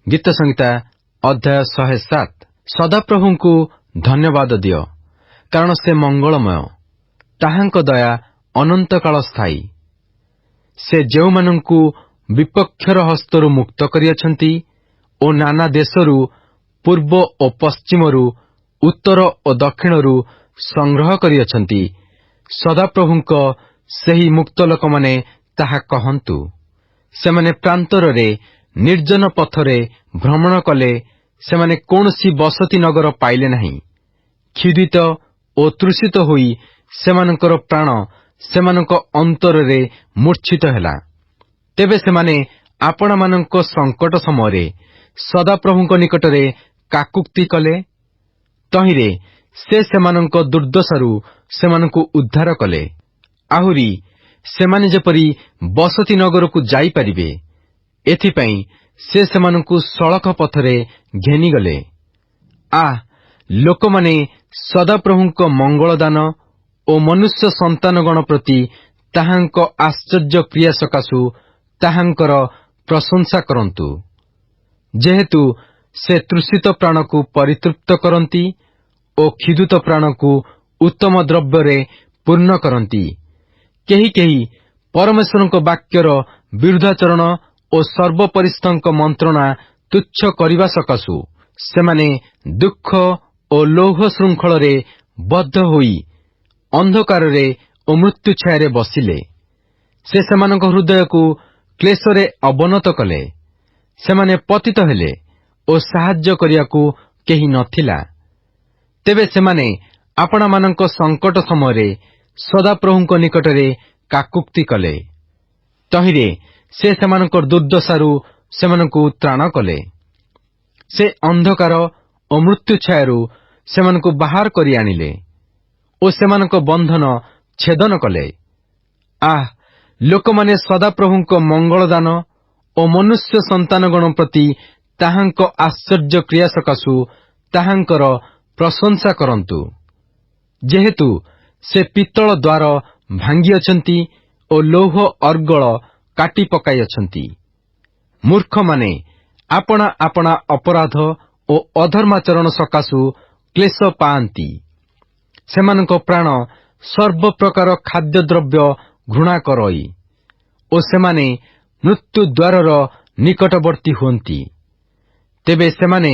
ଗୀତ ସଂହିତା ଅଧ୍ୟାୟ 107। ସଦାପ୍ରଭୁଙ୍କୁ ଧନ୍ୟବାଦ ଦିଅ, କାରଣ ସେ ମଙ୍ଗଳମୟ। ତାହାଙ୍କ ଦୟା ଅନନ୍ତକାଳ ସ୍ଥାୟୀ। ସେ ଯେଉଁମାନଙ୍କୁ ବିପକ୍ଷର ହସ୍ତରୁ ମୁକ୍ତ କରିଅଛନ୍ତି ଓ ନାନା ଦେଶରୁ, ପୂର୍ବ ଓ ପଶ୍ଚିମରୁ, ଉତ୍ତର ଓ ଦକ୍ଷିଣରୁ ସଂଗ୍ରହ କରିଅଛନ୍ତି, ସଦାପ୍ରଭୁଙ୍କ ସେହି ମୁକ୍ତ ଲୋକମାନେ ତାହା କହନ୍ତୁ। ସେମାନେ ପ୍ରାନ୍ତରରେ ନିର୍ଜନ ପଥରେ ଭ୍ରମଣ କଲେ, ସେମାନେ କୌଣସି ବସତି ନଗର ପାଇଲେ ନାହିଁ। କ୍ଷୁଧିତ ଓ ତୃଷିତ ହୋଇ ସେମାନଙ୍କର ପ୍ରାଣ ସେମାନଙ୍କ ଅନ୍ତରରେ ମୂର୍ଚ୍ଛିତ ହେଲା। ତେବେ ସେମାନେ ଆପଣମାନଙ୍କ ସଙ୍କଟ ସମୟରେ ସଦାପ୍ରଭୁଙ୍କ ନିକଟରେ କାକୁକ୍ତି କଲେ। ତହିଁରେ ସେ ସେମାନଙ୍କ ଦୁର୍ଦ୍ଦଶାରୁ ସେମାନଙ୍କୁ ଉଦ୍ଧାର କଲେ। ଆହୁରି ସେମାନେ ଯେପରି ବସତି ନଗରକୁ ଯାଇପାରିବେ, ଏଥିପାଇଁ ସେ ସେମାନଙ୍କୁ ସଳଖ ପଥରେ ଘେନିଗଲେ। ଲୋକମାନେ ସଦାପ୍ରଭୁଙ୍କ ମଙ୍ଗଳଦାନ ଓ ମନୁଷ୍ୟ ସନ୍ତାନଗଣ ପ୍ରତି ତାହାଙ୍କ ଆଶ୍ଚର୍ଯ୍ୟ କ୍ରିୟା ସକାଶୁ ତାହାଙ୍କର ପ୍ରଶଂସା କରନ୍ତୁ। ଯେହେତୁ ସେ ତୃଷିତ ପ୍ରାଣକୁ ପରିତୃପ୍ତ କରନ୍ତି ଓ କ୍ଷୁଧିତ ପ୍ରାଣକୁ ଉତ୍ତମ ଦ୍ରବ୍ୟରେ ପୂର୍ଣ୍ଣ କରନ୍ତି। କେହି କେହି ପରମେଶ୍ୱରଙ୍କ ବାକ୍ୟର ବିରୁଦ୍ଧାଚରଣ ଓ ସର୍ବପରିସ୍ଥଙ୍କ ମନ୍ତ୍ରଣା ତୁଚ୍ଛ କରିବା ସକାଶୁ ସେମାନେ ଦୁଃଖ ଓ ଲୌହ ଶୃଙ୍ଖଳରେ ବଦ୍ଧ ହୋଇ ଅନ୍ଧକାରରେ ଓ ମୃତ୍ୟୁ ଛାୟାରେ ବସିଲେ। ସେ ସେମାନଙ୍କ ହୃଦୟକୁ କ୍ଲେଶରେ ଅବନତ କଲେ। ସେମାନେ ପତିତ ହେଲେ ଓ ସାହାଯ୍ୟ କରିବାକୁ କେହି ନଥିଲା। ତେବେ ସେମାନେ ଆପଣମାନଙ୍କ ସଙ୍କଟ ସମୟରେ ସଦାପ୍ରଭୁଙ୍କ ନିକଟରେ କାକୁକ୍ତି କଲେ। ତହିଁରେ ସେ ସେମାନଙ୍କ ଦୁର୍ଦ୍ଦଶାରୁ ସେମାନଙ୍କୁ ତ୍ରାଣ କଲେ। ସେ ଅନ୍ଧକାର ଓ ମୃତ୍ୟୁ ଛାୟାରୁ ସେମାନଙ୍କୁ ବାହାର କରି ଆଣିଲେ ଓ ସେମାନଙ୍କ ବନ୍ଧନ ଛେଦନ କଲେ। ଲୋକମାନେ ସଦାପ୍ରଭୁଙ୍କ ମଙ୍ଗଳଦାନ ଓ ମନୁଷ୍ୟ ସନ୍ତାନଗଣ ପ୍ରତି ତାହାଙ୍କ ଆଶ୍ଚର୍ଯ୍ୟ କ୍ରିୟା ସକାଶୁ ତାହାଙ୍କର ପ୍ରଶଂସା କରନ୍ତୁ। ଯେହେତୁ ସେ ପିତ୍ତଳ ଦ୍ୱାର ଭାଙ୍ଗିଅଛନ୍ତି ଓ ଲୌହ ଅର୍ଗଳ କାଟି ପକାଇଅଛନ୍ତି। ମୂର୍ଖମାନେ ଆପଣା ଆପଣା ଅପରାଧ ଓ ଅଧର୍ମାଚରଣ ସକାଶୁ କ୍ଲେଶ ପାଆନ୍ତି। ସେମାନଙ୍କ ପ୍ରାଣ ସର୍ବପ୍ରକାର ଖାଦ୍ୟଦ୍ରବ୍ୟ ଘୃଣା କରଇ ଓ ସେମାନେ ମୃତ୍ୟୁ ଦ୍ୱାରର ନିକଟବର୍ତ୍ତୀ ହୁଅନ୍ତି। ତେବେ ସେମାନେ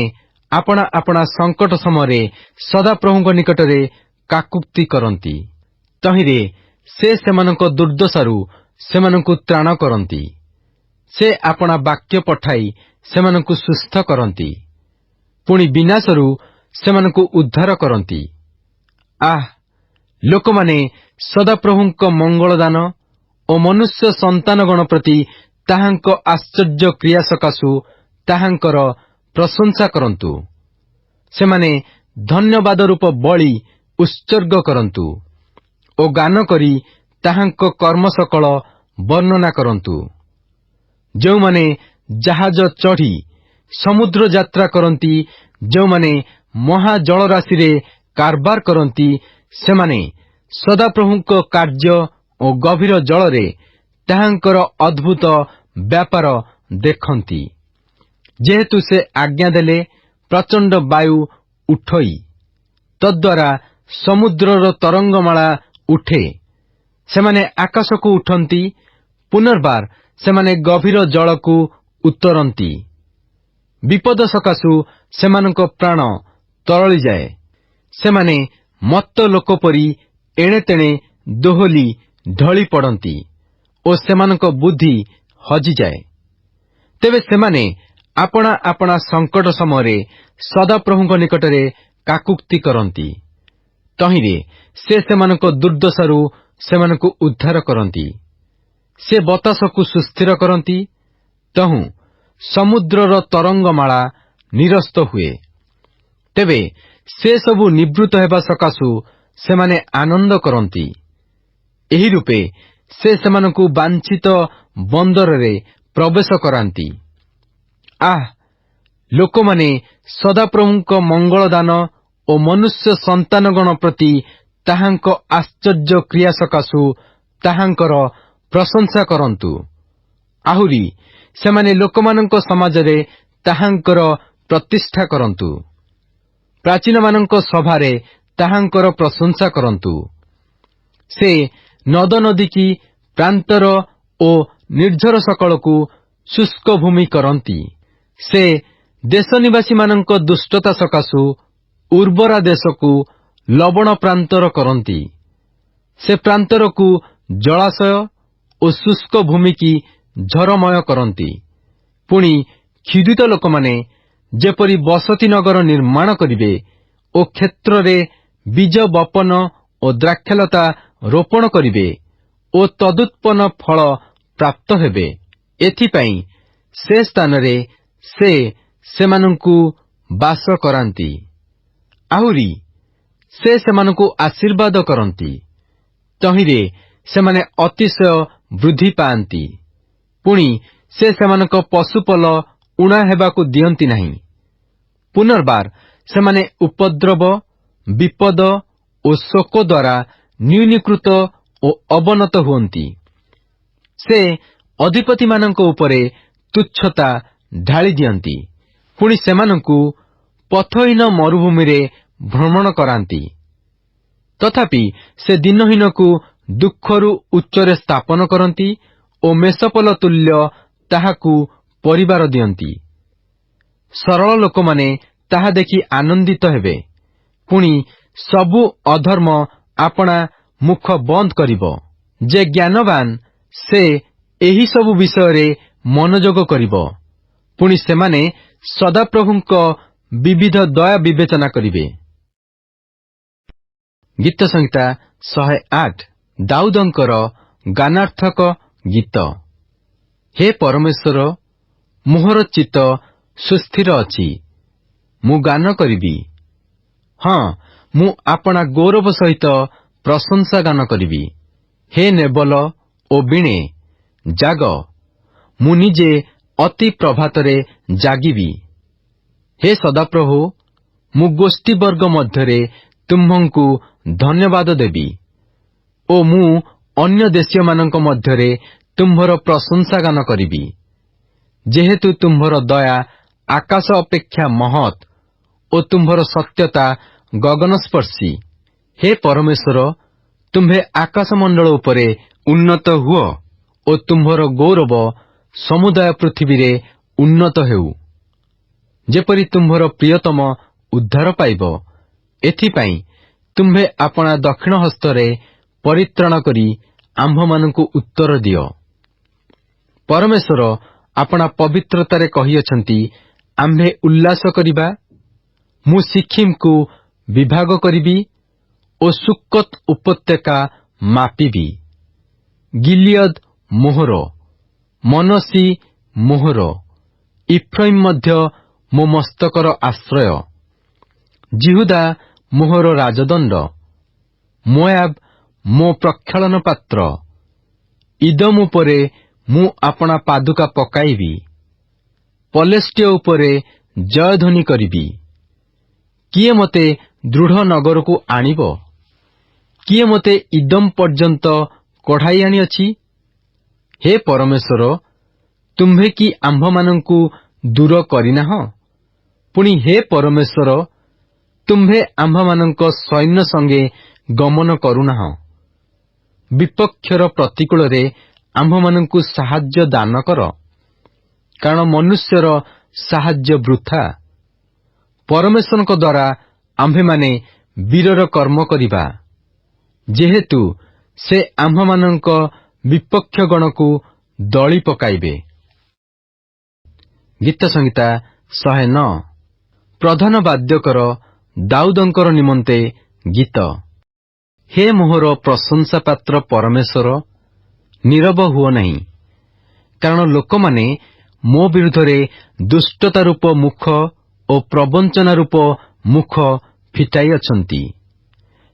ଆପଣା ଆପଣା ସଙ୍କଟ ସମୟରେ ସଦାପ୍ରଭୁଙ୍କ ନିକଟରେ କାକୁକ୍ତି କରନ୍ତି। ତହିଁରେ ସେ ସେମାନଙ୍କ ଦୁର୍ଦ୍ଦଶାରୁ ସେମାନଙ୍କୁ ତ୍ରାଣ କରନ୍ତି। ସେ ଆପଣା ବାକ୍ୟ ପଠାଇ ସେମାନଙ୍କୁ ସୁସ୍ଥ କରନ୍ତି, ପୁଣି ବିନାଶରୁ ସେମାନଙ୍କୁ ଉଦ୍ଧାର କରନ୍ତି। ଲୋକମାନେ ସଦାପ୍ରଭୁଙ୍କ ମଙ୍ଗଳଦାନ ଓ ମନୁଷ୍ୟ ସନ୍ତାନଗଣ ପ୍ରତି ତାହାଙ୍କ ଆଶ୍ଚର୍ଯ୍ୟ କ୍ରିୟା ସକାଶୁ ତାହାଙ୍କର ପ୍ରଶଂସା କରନ୍ତୁ। ସେମାନେ ଧନ୍ୟବାଦ ରୂପ ବଳି ଉତ୍ସର୍ଗ କରନ୍ତୁ ଓ ଗାନ କରି ତାହାଙ୍କ କର୍ମ ସକଳ ବର୍ଣ୍ଣନା କରନ୍ତୁ। ଯେଉଁମାନେ ଜାହାଜ ଚଢ଼ି ସମୁଦ୍ର ଯାତ୍ରା କରନ୍ତି, ଯେଉଁମାନେ ମହାଜଳରାଶିରେ କାରବାର କରନ୍ତି, ସେମାନେ ସଦାପ୍ରଭୁଙ୍କ କାର୍ଯ୍ୟ ଓ ଗଭୀର ଜଳରେ ତାହାଙ୍କର ଅଦ୍ଭୁତ ବ୍ୟାପାର ଦେଖନ୍ତି। ଯେହେତୁ ସେ ଆଜ୍ଞା ଦେଲେ, ପ୍ରଚଣ୍ଡ ବାୟୁ ଉଠଇ ତଦ୍ୱାରା ସମୁଦ୍ରର ତରଙ୍ଗମାଳା ଉଠେ। ସେମାନେ ଆକାଶକୁ ଉଠନ୍ତି, ପୁନର୍ବାର ସେମାନେ ଗଭୀର ଜଳକୁ ଉତ୍ତରନ୍ତି। ବିପଦ ସକାଶୁ ସେମାନଙ୍କ ପ୍ରାଣ ତରଳିଯାଏ। ସେମାନେ ମତ୍ତ ଲୋକ ପରି ଏଣେ ତେଣେ ଦୋହଲି ଢଳି ପଡ଼ନ୍ତି ଓ ସେମାନଙ୍କ ବୁଦ୍ଧି ହଜିଯାଏ। ତେବେ ସେମାନେ ଆପଣା ଆପଣା ସଙ୍କଟ ସମୟରେ ସଦାପ୍ରଭୁଙ୍କ ନିକଟରେ କାକୁକ୍ତି କରନ୍ତି। ତହିଁରେ ସେ ସେମାନଙ୍କ ଦୁର୍ଦ୍ଦଶାରୁ ସେମାନଙ୍କୁ ଉଦ୍ଧାର କରନ୍ତି। ସେ ବତାସକୁ ସୁସ୍ଥିର କରନ୍ତି, ତହୁଁ ସମୁଦ୍ରର ତରଙ୍ଗମାଳା ନିରସ୍ତ ହୁଏ। ତେବେ ସେ ସବୁ ନିବୃତ୍ତ ହେବା ସକାଶୁ ସେମାନେ ଆନନ୍ଦ କରନ୍ତି। ଏହି ରୂପେ ସେ ସେମାନଙ୍କୁ ବାଞ୍ଛିତ ବନ୍ଦରରେ ପ୍ରବେଶ କରାନ୍ତି। ଲୋକମାନେ ସଦାପ୍ରଭୁଙ୍କ ମଙ୍ଗଳଦାନ ଓ ମନୁଷ୍ୟ ସନ୍ତାନଗଣ ପ୍ରତି ତାହାଙ୍କ ଆଶ୍ଚର୍ଯ୍ୟ କ୍ରିୟା ସକାଶୁ ତାହାଙ୍କର ପ୍ରଶଂସା କରନ୍ତୁ। ଆହୁରି ସେମାନେ ଲୋକମାନଙ୍କ ସମାଜରେ ତାହାଙ୍କର ପ୍ରତିଷ୍ଠା କରନ୍ତୁ। ପ୍ରାଚୀନମାନଙ୍କ ସଭାରେ ତାହାଙ୍କର ପ୍ରଶଂସା କରନ୍ତୁ। ସେ ନଦ ନଦୀକି ପ୍ରାନ୍ତର ଓ ନିର୍ଝର ସକଳକୁ ଶୁଷ୍କ ଭୂମି କରନ୍ତି। ସେ ଦେଶ ନିବାସୀମାନଙ୍କ ଦୁଷ୍ଟତା ସକାଶୁ ଉର୍ବରା ଦେଶକୁ ଲବଣ ପ୍ରାନ୍ତର କରନ୍ତି। ସେ ପ୍ରାନ୍ତରକୁ ଜଳାଶୟ ଓ ଶୁଷ୍କ ଭୂମିକି ଝରମୟ କରନ୍ତି। ପୁଣି କ୍ଷୁଧିତ ଲୋକମାନେ ଯେପରି ବସତି ନଗର ନିର୍ମାଣ କରିବେ ଓ କ୍ଷେତ୍ରରେ ବୀଜ ବପନ ଓ ଦ୍ରାକ୍ଷଲତା ରୋପଣ କରିବେ ଓ ତଦୁତ୍ପନ୍ନ ଫଳ ପ୍ରାପ୍ତ ହେବେ, ଏଥିପାଇଁ ସେ ସ୍ଥାନରେ ସେ ସେମାନଙ୍କୁ ବାସ କରାନ୍ତି। ଆହୁରି ସେ ସେମାନଙ୍କୁ ଆଶୀର୍ବାଦ କରନ୍ତି। ତହିଁରେ ସେମାନେ ଅତିଶୟ ବୃଦ୍ଧି ପାଆନ୍ତି। ପୁଣି ସେ ସେମାନଙ୍କ ପଶୁପଲ ଉଣା ହେବାକୁ ଦିଅନ୍ତି ନାହିଁ। ପୁନର୍ବାର ସେମାନେ ଉପଦ୍ରବ, ବିପଦ ଓ ଶୋକ ଦ୍ୱାରା ନ୍ୟୁନୀକୃତ ଓ ଅବନତ ହୁଅନ୍ତି। ସେ ଅଧିପତିମାନଙ୍କ ଉପରେ ତୁଚ୍ଛତା ଢାଳି ଦିଅନ୍ତି। ପୁଣି ସେମାନଙ୍କୁ ପଥହୀନ ମରୁଭୂମିରେ ଭ୍ରମଣ କରାନ୍ତି। ତଥାପି ସେ ଦିନହୀନକୁ ଦୁଃଖରୁ ଉଚ୍ଚରେ ସ୍ଥାପନ କରନ୍ତି ଓ ମେଷପଲ ତୁଲ୍ୟ ତାହାକୁ ପରିବାର ଦିଅନ୍ତି। ସରଳ ଲୋକମାନେ ତାହା ଦେଖି ଆନନ୍ଦିତ ହେବେ। ପୁଣି ସବୁ ଅଧର୍ମ ଆପଣା ମୁଖ ବନ୍ଦ କରିବ। ଯେ ଜ୍ଞାନବାନ ସେ ଏହିସବୁ ବିଷୟରେ ମନୋଯୋଗ କରିବ। ପୁଣି ସେମାନେ ସଦାପ୍ରଭୁଙ୍କ ବିବିଧ ଦୟା ବିବେଚନା କରିବେ। ଗୀତ ସଂହିତା 108 ଦାଉଦଙ୍କର ଗାନାର୍ଥକ ଗୀତ। ହେ ପରମେଶ୍ୱର, ମୋହର ଚିତ୍ତ ସୁସ୍ଥିର ଅଛି, ମୁଁ ଗାନ କରିବି। ହଁ, ମୁଁ ଆପଣା ଗୌରବ ସହିତ ପ୍ରଶଂସା ଗାନ କରିବି। ହେ ନେବଲ ଓ ବୀଣେ, ଜାଗ, ମୁଁ ନିଜେ ଅତି ପ୍ରଭାତରେ ଜାଗିବି। ହେ ସଦାପ୍ରଭୁ, ମୁଁ ଗୋଷ୍ଠୀବର୍ଗ ମଧ୍ୟରେ ତୁମ୍ଭଙ୍କୁ ଧନ୍ୟବାଦ ଦେବି ଓ ମୁଁ ଅନ୍ୟ ଦେଶୀୟମାନଙ୍କ ମଧ୍ୟରେ ତୁମ୍ଭର ପ୍ରଶଂସା ଗାନ କରିବି। ଯେହେତୁ ତୁମ୍ଭର ଦୟା ଆକାଶ ଅପେକ୍ଷା ମହତ୍ ଓ ତୁମ୍ଭର ସତ୍ୟତା ଗଗନସ୍ପର୍ଶୀ। ହେ ପରମେଶ୍ୱର, ତୁମ୍ଭେ ଆକାଶମଣ୍ଡଳ ଉପରେ ଉନ୍ନତ ହୁଅ ଓ ତୁମ୍ଭର ଗୌରବ ସମୁଦାୟ ପୃଥିବୀରେ ଉନ୍ନତ ହେଉ। ଯେପରି ତୁମ୍ଭର ପ୍ରିୟତମ ଉଦ୍ଧାର ପାଇବ, ଏଥିପାଇଁ ତୁମ୍ଭେ ଆପଣା ଦକ୍ଷିଣ ହସ୍ତରେ ପରିତ୍ରାଣ କରି ଆମ୍ଭମାନଙ୍କୁ ଉତ୍ତର ଦିଅ। ପରମେଶ୍ୱର ଆପଣା ପବିତ୍ରତାରେ କହିଅଛନ୍ତି, ଆମ୍ଭେ ଉଲ୍ଲାସ କରିବା। ମୁଁ ସିକିମ୍କୁ ବିଭାଗ କରିବି ଓ ସୁକୋତ୍ ଉପତ୍ୟକା ମାପିବି। ଗିଲିୟଦ ମୋହର, ମନୋଷୀ ମୋହର, ଇଫ୍ରାଇମ୍ ମଧ୍ୟ ମୋ ମସ୍ତକର ଆଶ୍ରୟ। ଜିହୁଦା ମୋହର ରାଜଦଣ୍ଡ, ମୋଆବ ମୋ ପ୍ରକ୍ଷାଳନ ପାତ୍ର। ଇଦୋମ ଉପରେ ମୁଁ ଆପଣା ପାଦୁକା ପକାଇବି। ପଲେଷ୍ଟିୟ ଉପରେ ଜୟଧ୍ୱନି କରିବି। କିଏ ମୋତେ ଦୃଢ଼ ନଗରକୁ ଆଣିବ? କିଏ ମୋତେ ଇଦୋମ ପର୍ଯ୍ୟନ୍ତ କଢ଼ାଇ ଆଣିଅଛି? ହେ ପରମେଶ୍ୱର, ତୁମ୍ଭେ କି ଆମ୍ଭମାନଙ୍କୁ ଦୂର କରିନାହଁ? ପୁଣି ହେ ପରମେଶ୍ୱର, ତୁମ୍ଭେ ଆମ୍ଭମାନଙ୍କ ସୈନ୍ୟ ସଙ୍ଗେ ଗମନ କରୁନାହଁ। ବିପକ୍ଷର ପ୍ରତିକୂଳରେ ଆମ୍ଭମାନଙ୍କୁ ସାହାଯ୍ୟ ଦାନ କର, କାରଣ ମନୁଷ୍ୟର ସାହାଯ୍ୟ ବୃଥା। ପରମେଶ୍ୱରଙ୍କ ଦ୍ୱାରା ଆମ୍ଭେମାନେ ବୀରର କର୍ମ କରିବା, ଯେହେତୁ ସେ ଆମ୍ଭମାନଙ୍କ ବିପକ୍ଷଗଣକୁ ଦଳି ପକାଇବେ। ଗୀତ ସଂହିତା 109 ପ୍ରଧାନ ବାଦ୍ୟକର ଦାଉଦଙ୍କର ନିମନ୍ତେ ଗୀତ। ହେ ମୋହର ପ୍ରଶଂସା ପାତ୍ର ପରମେଶ୍ୱର, ନୀରବ ହୁଅ ନାହିଁ, କାରଣ ଲୋକମାନେ ମୋ ବିରୁଦ୍ଧରେ ଦୁଷ୍ଟତା ରୂପ ମୁଖ ଓ ପ୍ରବଞ୍ଚନା ରୂପ ମୁଖ ଫିଟାଇଅଛନ୍ତି।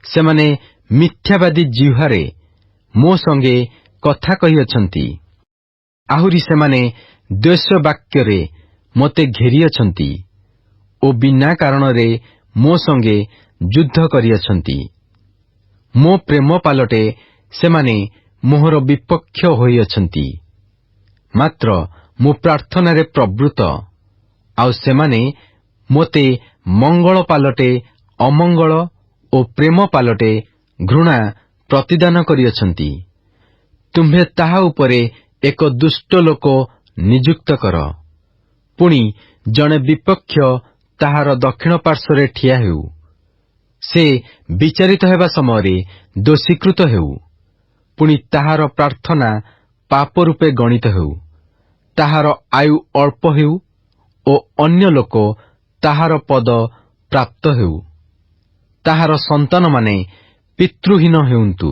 ସେମାନେ ମିଥ୍ୟାବାଦୀ ଜିହ୍ୱାରେ ମୋ ସଙ୍ଗେ କଥା କହିଅଛନ୍ତି। ଆହୁରି ସେମାନେ ଦ୍ୱେଷ ବାକ୍ୟରେ ମୋତେ ଘେରିଅଛନ୍ତି ଓ ବିନା କାରଣରେ ମୋ ସଙ୍ଗେ ଯୁଦ୍ଧ କରିଅଛନ୍ତି। ମୋ ପ୍ରେମ ପାଲଟେ ସେମାନେ ମୋହର ବିପକ୍ଷ ହୋଇଅଛନ୍ତି। ମାତ୍ର ମୁଁ ପ୍ରାର୍ଥନାରେ ପ୍ରବୃତ୍ତ, ଆଉ ସେମାନେ ମୋତେ ମଙ୍ଗଳ ପାଲଟେ ଅମଙ୍ଗଳ ଓ ପ୍ରେମ ପାଲଟେ ଘୃଣା ପ୍ରତିଦାନ କରିଅଛନ୍ତି। ତୁମ୍ଭେ ତାହା ଉପରେ ଏକ ଦୁଷ୍ଟ ଲୋକ ନିଯୁକ୍ତ କର। ପୁଣି ଜଣେ ବିପକ୍ଷ ତାହାର ଦକ୍ଷିଣ ପାର୍ଶ୍ୱରେ ଠିଆ ହେଉ। ସେ ବିଚାରିତ ହେବା ସମୟରେ ଦୋଷୀକୃତ ହେଉ। ପୁଣି ତାହାର ପ୍ରାର୍ଥନା ପାପ ରୂପେ ଗଣିତ ହେଉ। ତାହାର ଆୟୁ ଅଳ୍ପ ହେଉ ଓ ଅନ୍ୟ ଲୋକ ତାହାର ପଦ ପ୍ରାପ୍ତ ହେଉ। ତାହାର ସନ୍ତାନମାନେ ପିତୃହୀନ ହେଉନ୍ତୁ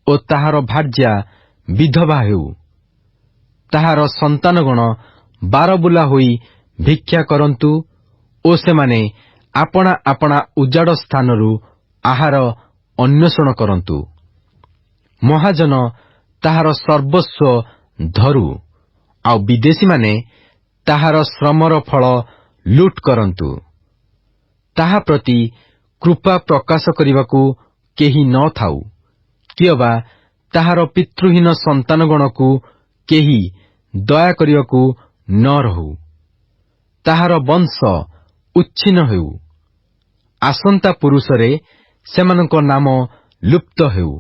ଓ ତାହାର ଭାର୍ଯ୍ୟା ବିଧବା ହେଉ। ତାହାର ସନ୍ତାନଗଣ ବାରବୁଲା ହୋଇ ଭିକ୍ଷା କରନ୍ତୁ ଓ ସେମାନେ ଆପଣା ଆପଣା ଉଜାଡ଼ ସ୍ଥାନରୁ ଆହାର ଅନ୍ୱେଷଣ କରନ୍ତୁ। ମହାଜନ ତାହାର ସର୍ବସ୍ୱ ଧରୁ, ଆଉ ବିଦେଶୀମାନେ ତାହାର ଶ୍ରମର ଫଳ ଲୁଟ୍ କରନ୍ତୁ। ତାହା ପ୍ରତି କୃପା ପ୍ରକାଶ କରିବାକୁ କେହି ନ ଥାଉ, କିଅବା ତାହାର ପିତୃହୀନ ସନ୍ତାନଗଣକୁ କେହି ଦୟା କରିବାକୁ ନ ରହୁ। ତାହାର ବଂଶ ଉଚ୍ଛିନ୍ନ ହେଉ। ଆସନ୍ତା ପୁରୁଷରେ ସେମାନଙ୍କ ନାମ ଲୁପ୍ତ ହେଉ।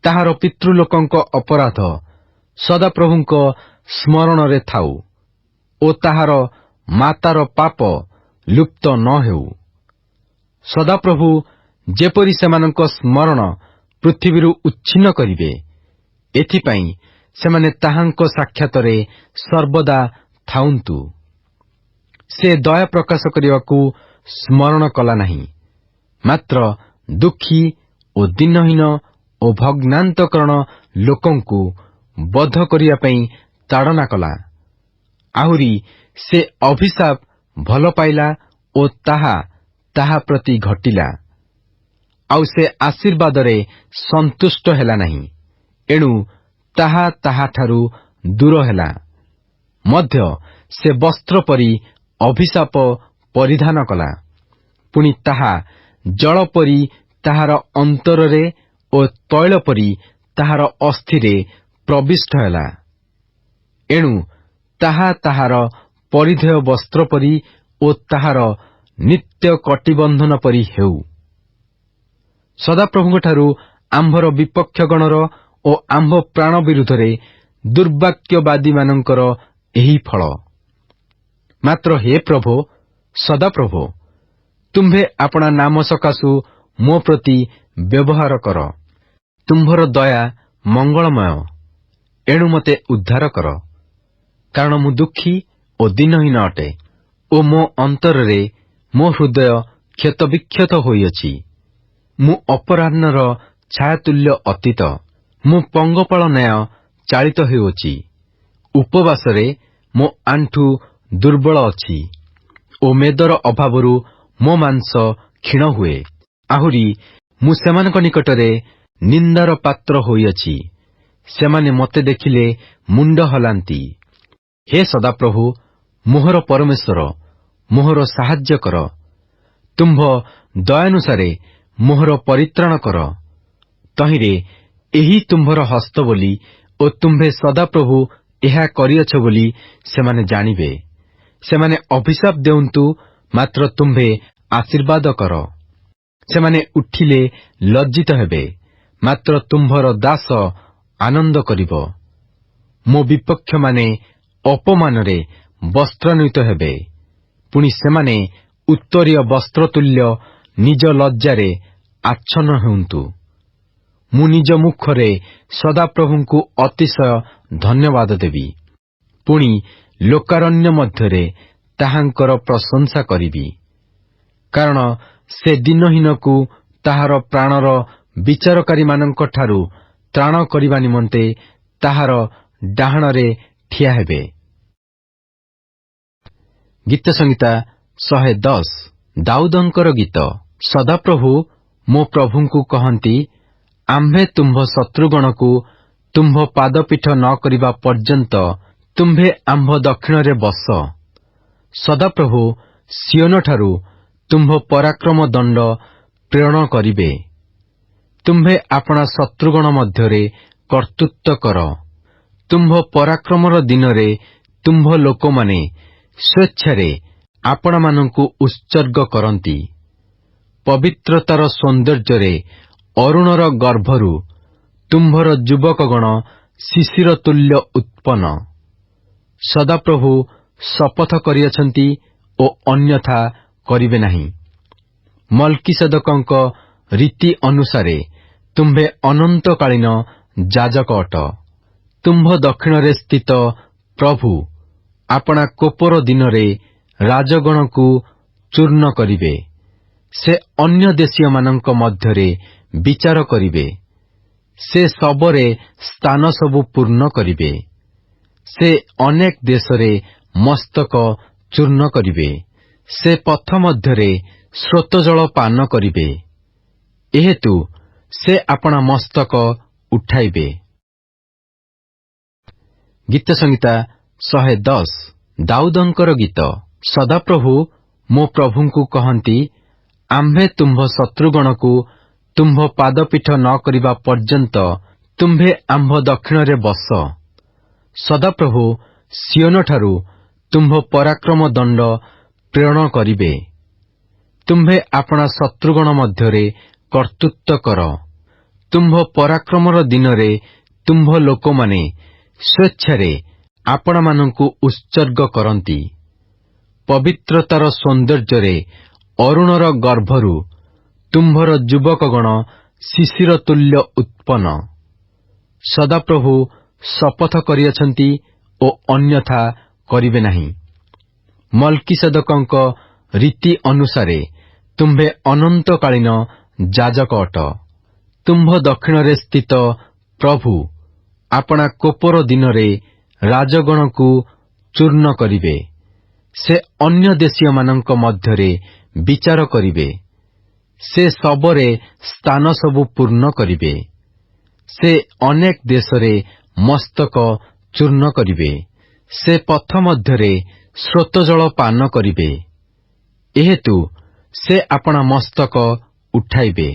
ତାହାର ପିତୃଲୋକଙ୍କ ଅପରାଧ ସଦାପ୍ରଭୁଙ୍କ ସ୍ମରଣରେ ଥାଉ ଓ ତାହାର ମାତାର ପାପ ଲୁପ୍ତ ନ ହେଉ। ସଦାପ୍ରଭୁ ଯେପରି ସେମାନଙ୍କ ସ୍ମରଣ ପୃଥିବୀରୁ ଉଚ୍ଛିନ୍ନ କରିବେ, ଏଥିପାଇଁ ସେମାନେ ତାହାଙ୍କ ସାକ୍ଷାତରେ ସର୍ବଦା ଥାଉନ୍ତୁ। ସେ ଦୟା ପ୍ରକାଶ କରିବାକୁ ସ୍ମରଣ କଲା ନାହିଁ, ମାତ୍ର ଦୁଃଖୀ ଓ ଦିନହୀନ ଓ ଭଗ୍ନାନ୍ତକରଣ ଲୋକଙ୍କୁ ବଧ କରିବା ପାଇଁ ତାଡ଼ନା କଲା। ଆହୁରି ସେ ଅଭିଶାପ ଭଲ ପାଇଲା ଓ ତାହା ପ୍ରତି ଘଟିଲା। ଆଉ ସେ ଆଶୀର୍ବାଦରେ ସନ୍ତୁଷ୍ଟ ହେଲା ନାହିଁ, ଏଣୁ ତାହାଠାରୁ ଦୂର ହେଲା। ମଧ୍ୟ ସେ ବସ୍ତ୍ର ପରି ଅଭିଶାପ ପରିଧାନ କଲା। ପୁଣି ତାହା ଜଳ ପରି ତାହାର ଅନ୍ତରରେ ଓ ତୈଳ ପରି ତାହାର ଅସ୍ଥିରେ ପ୍ରବିଷ୍ଟ ହେଲା। ଏଣୁ ତାହାର ପରିଧେୟ ବସ୍ତ୍ର ପରି ଓ ତାହାର ନିତ୍ୟ କଟିବନ୍ଧନ ପରି ହେଉ। ସଦାପ୍ରଭୁଙ୍କଠାରୁ ଆମ୍ଭର ବିପକ୍ଷଗଣର ଓ ଆମ୍ଭ ପ୍ରାଣ ବିରୁଦ୍ଧରେ ଦୁର୍ବାକ୍ୟବାଦୀମାନଙ୍କର ଏହି ଫଳ। ମାତ୍ର ହେ ପ୍ରଭୁ, ସଦାପ୍ରଭୁ, ତୁମ୍ଭେ ଆପଣା ନାମ ସକାଶୁ ମୋ ପ୍ରତି ବ୍ୟବହାର କର। ତୁମ୍ଭର ଦୟା ମଙ୍ଗଳମୟ, ଏଣୁ ମୋତେ ଉଦ୍ଧାର କର। କାରଣ ମୁଁ ଦୁଃଖୀ ଓ ଦିନହୀନ ଅଟେ ଓ ମୋ ଅନ୍ତରରେ ମୋ ହୃଦୟ କ୍ଷତବିକ୍ଷତ ହୋଇଅଛି। ମୁଁ ଅପରାହ୍ନର ଛାୟାତୁଲ୍ୟ ଅତୀତ। ମୁଁ ପଙ୍ଗପାଳ ନ୍ୟାୟ ଚାଳିତ ହେଉଅଛି। ଉପବାସରେ ମୋ ଆଣ୍ଠୁ ଦୁର୍ବଳ ଅଛି ଓ ମେଦର ଅଭାବରୁ ମୋ ମାଂସ କ୍ଷୀଣ ହୁଏ। ଆହୁରି ମୁଁ ସେମାନଙ୍କ ନିକଟରେ ନିନ୍ଦାର ପାତ୍ର ହୋଇଅଛି। ସେମାନେ ମୋତେ ଦେଖିଲେ ମୁଣ୍ଡ ହଲାନ୍ତି। ହେ ସଦାପ୍ରଭୁ, ମୋହର ପରମେଶ୍ୱର, ମୋହର ସାହାଯ୍ୟ କର। ତୁମ୍ଭ ଦୟାନୁସାରେ ମୋହର ପରିତ୍ରାଣ କର। ତହିଁରେ ଏହି ତୁମ୍ଭର ହସ୍ତ ବୋଲି ଓ ତୁମ୍ଭେ ସଦାପ୍ରଭୁ ଏହା କରିଅଛ ବୋଲି ସେମାନେ ଜାଣିବେ। ସେମାନେ ଅଭିଶାପ ଦେଉନ୍ତୁ, ମାତ୍ର ତୁମ୍ଭେ ଆଶୀର୍ବାଦ କର। ସେମାନେ ଉଠିଲେ ଲଜ୍ଜିତ ହେବେ, ମାତ୍ର ତୁମ୍ଭର ଦାସ ଆନନ୍ଦ କରିବ। ମୋ ବିପକ୍ଷମାନେ ଅପମାନରେ ବସ୍ତ୍ରାନ୍ୱିତ ହେବେ। ପୁଣି ସେମାନେ ଉତ୍ତରୀୟ ବସ୍ତ୍ରତୁଲ୍ୟ ନିଜ ଲଜ୍ଜାରେ ଆଚ୍ଛନ୍ନ ହେଉନ୍ତୁ। ମୁଁ ନିଜ ମୁଖରେ ସଦାପ୍ରଭୁଙ୍କୁ ଅତିଶୟ ଧନ୍ୟବାଦ ଦେବି। ପୁଣି ଲୋକାରଣ୍ୟ ମଧ୍ୟରେ ତାହାଙ୍କର ପ୍ରଶଂସା କରିବି। କାରଣ ସେ ଦିନହୀନକୁ ତାହାର ପ୍ରାଣର ବିଚାରକାରୀମାନଙ୍କଠାରୁ ତ୍ରାଣ କରିବା ନିମନ୍ତେ ତାହାର ଡାହାଣରେ ଠିଆ ହେବେ। ଗୀତ ସଂହିତା 110 ଦାଉଦଙ୍କର ଗୀତ। ସଦାପ୍ରଭୁ ମୋ ପ୍ରଭୁଙ୍କୁ କହନ୍ତି, ଆମ୍ଭେ ତୁମ୍ଭ ଶତ୍ରୁଗଣକୁ ତୁମ୍ଭ ପାଦପୀଠ ନ କରିବା ପର୍ଯ୍ୟନ୍ତ ତୁମ୍ଭେ ଆମ୍ଭ ଦକ୍ଷିଣରେ ବସ। ସଦାପ୍ରଭୁ ସିଓନଠାରୁ ତୁମ୍ଭ ପରାକ୍ରମ ଦଣ୍ଡ ପ୍ରେରଣ କରିବେ। ତୁମ୍ଭେ ଆପଣା ଶତ୍ରୁଗଣ ମଧ୍ୟରେ କର୍ତ୍ତୃତ୍ୱ କର। ତୁମ୍ଭ ପରାକ୍ରମର ଦିନରେ ତୁମ୍ଭ ଲୋକମାନେ ସ୍ୱେଚ୍ଛାରେ ଆପଣମାନଙ୍କୁ ଉତ୍ସର୍ଗ କରନ୍ତି। ପବିତ୍ରତାର ସୌନ୍ଦର୍ଯ୍ୟରେ ଅରୁଣର ଗର୍ଭରୁ ତୁମ୍ଭର ଯୁବକଗଣ ଶିଶିର ତୁଲ୍ୟ ଉତ୍ପନ୍ନ। ସଦାପ୍ରଭୁ ଶପଥ କରିଅଛନ୍ତି ଓ ଅନ୍ୟଥା କରିବେ ନାହିଁ। ମଲ୍କିସେଦକଙ୍କ ରୀତି ଅନୁସାରେ ତୁମ୍ଭେ ଅନନ୍ତକାଳୀନ ଯାଜକ ଅଟ। ତୁମ୍ଭ ଦକ୍ଷିଣରେ ସ୍ଥିତ ପ୍ରଭୁ ଆପଣା କୋପର ଦିନରେ ରାଜଗଣକୁ ଚୂର୍ଣ୍ଣ କରିବେ। ସେ ଅନ୍ୟ ଦେଶୀୟମାନଙ୍କ ମଧ୍ୟରେ ବିଚାର କରିବେ। ସେ ଶବରେ ସ୍ଥାନ ସବୁ ପୂର୍ଣ୍ଣ କରିବେ। ସେ ଅନେକ ଦେଶରେ ମସ୍ତକ ଚୂର୍ଣ୍ଣ କରିବେ। ସେ ପଥ ମଧ୍ୟରେ ସ୍ରୋତ ଜଳ ପାନ କରିବେ। ଏହେତୁ ସେ ଆପଣା ମସ୍ତକ ଉଠାଇବେ। ଗୀତ ସଂହିତା 110 ଦାଉଦଙ୍କର ଗୀତ। ସଦାପ୍ରଭୁ ମୋ ପ୍ରଭୁଙ୍କୁ କହନ୍ତି, ଆମ୍ଭେ ତୁମ୍ଭ ଶତ୍ରୁଗଣକୁ ତୁମ୍ଭ ପାଦପୀଠ ନ କରିବା ପର୍ଯ୍ୟନ୍ତ ତୁମ୍ଭେ ଆମ୍ଭ ଦକ୍ଷିଣରେ ବସ। ସଦାପ୍ରଭୁ ସିଓନଠାରୁ ତୁମ୍ଭ ପରାକ୍ରମ ଦଣ୍ଡ ପ୍ରେରଣ କରିବେ। ତୁମ୍ଭେ ଆପଣା ଶତ୍ରୁଗଣ ମଧ୍ୟରେ କର୍ତ୍ତୃତ୍ୱ କର। ତୁମ୍ଭ ପରାକ୍ରମର ଦିନରେ ତୁମ୍ଭ ଲୋକମାନେ ସ୍ୱେଚ୍ଛାରେ ଆପଣମାନଙ୍କୁ ଉତ୍ସର୍ଗ କରନ୍ତି। ପବିତ୍ରତାର ସୌନ୍ଦର୍ଯ୍ୟରେ ଅରୁଣର ଗର୍ଭରୁ ତୁମ୍ଭର ଯୁବକଗଣ ଶିଶିର ତୁଲ୍ୟ ଉତ୍ପନ୍ନ। ସଦାପ୍ରଭୁ ଶପଥ କରିଅଛନ୍ତି ଓ ଅନ୍ୟଥା କରିବେ ନାହିଁ। ମଲ୍କିସେଦକଙ୍କ ରୀତି ଅନୁସାରେ ତୁମ୍ଭେ ଅନନ୍ତକାଳୀନ ଯାଜକ ଅଟ। ତୁମ୍ଭ ଦକ୍ଷିଣରେ ସ୍ଥିତ ପ୍ରଭୁ ଆପଣା କୋପର ଦିନରେ ରାଜଗଣକୁ ଚୂର୍ଣ୍ଣ କରିବେ। ସେ ଅନ୍ୟ ଦେଶୀୟମାନଙ୍କ ମଧ୍ୟରେ ବିଚାର କରିବେ। ସେ ଶବରେ ସ୍ଥାନ ସବୁ ପୂର୍ଣ୍ଣ କରିବେ। ସେ ଅନେକ ଦେଶରେ ମସ୍ତକ ଚୂର୍ଣ୍ଣ କରିବେ। ସେ ପଥ ମଧ୍ୟରେ ସ୍ରୋତ ଜଳ ପାନ କରିବେ। ଏହେତୁ ସେ ଆପଣା ମସ୍ତକ ଉଠାଇବେ।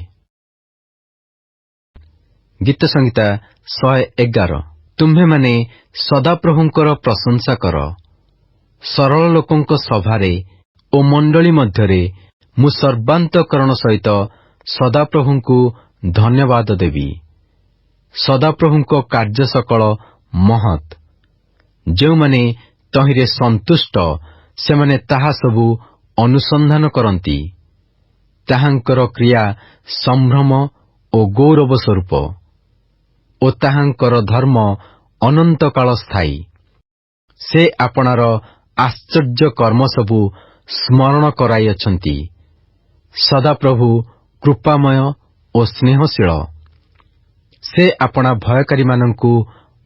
ଗୀତ ସଂହିତା 111 ତୁମ୍ଭେମାନେ ସଦାପ୍ରଭୁଙ୍କର ପ୍ରଶଂସା କର। ସରଳ ଲୋକଙ୍କ ସଭାରେ ଓ ମଣ୍ଡଳୀ ମଧ୍ୟରେ ମୁଁ ସର୍ବାନ୍ତଃକରଣ ସହିତ ସଦାପ୍ରଭୁଙ୍କୁ ଧନ୍ୟବାଦ ଦେବି। ସଦାପ୍ରଭୁଙ୍କ କାର୍ଯ୍ୟ ସକଳ ମହତ୍। ଯେଉଁମାନେ ତହିଁରେ ସନ୍ତୁଷ୍ଟ ସେମାନେ ତାହା ସବୁ ଅନୁସନ୍ଧାନ କରନ୍ତି। ତାହାଙ୍କର କ୍ରିୟା ସମ୍ଭ୍ରମ ଓ ଗୌରବ ସ୍ୱରୂପ ଓ ତାହାଙ୍କର ଧର୍ମ ଅନନ୍ତକାଳ ସ୍ଥାୟୀ। ସେ ଆପଣାର ଆଶ୍ଚର୍ଯ୍ୟ କର୍ମ ସବୁ ସ୍ମରଣ କରାଇଅଛନ୍ତି। ସଦାପ୍ରଭୁ କୃପାମୟ ଓ ସ୍ନେହଶୀଳ। ସେ ଆପଣା ଭୟକାରୀମାନଙ୍କୁ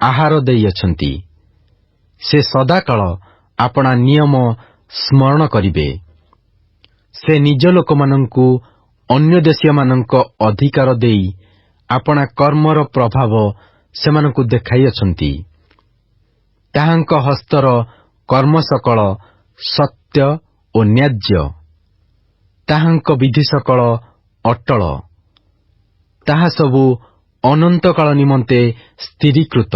ଆହାର ଦେଇଅଛନ୍ତି। ସେ ସଦାକାଳ ଆପଣା ନିୟମ ସ୍ମରଣ କରିବେ। ସେ ନିଜ ଲୋକମାନଙ୍କୁ ଅନ୍ୟ ଦେଶୀୟମାନଙ୍କ ଅଧିକାର ଦେଇ ଆପଣା କର୍ମର ପ୍ରଭାବ ସେମାନଙ୍କୁ ଦେଖାଇଅଛନ୍ତି। ତାହାଙ୍କ ହସ୍ତର କର୍ମ ସକଳ ସତ୍ୟ ଓ ନ୍ୟାଯ୍ୟ। ତାହାଙ୍କ ବିଧି ସକଳ ଅଟଳ। ତାହା ସବୁ ଅନନ୍ତକାଳ ନିମନ୍ତେ ସ୍ଥିରୀକୃତ।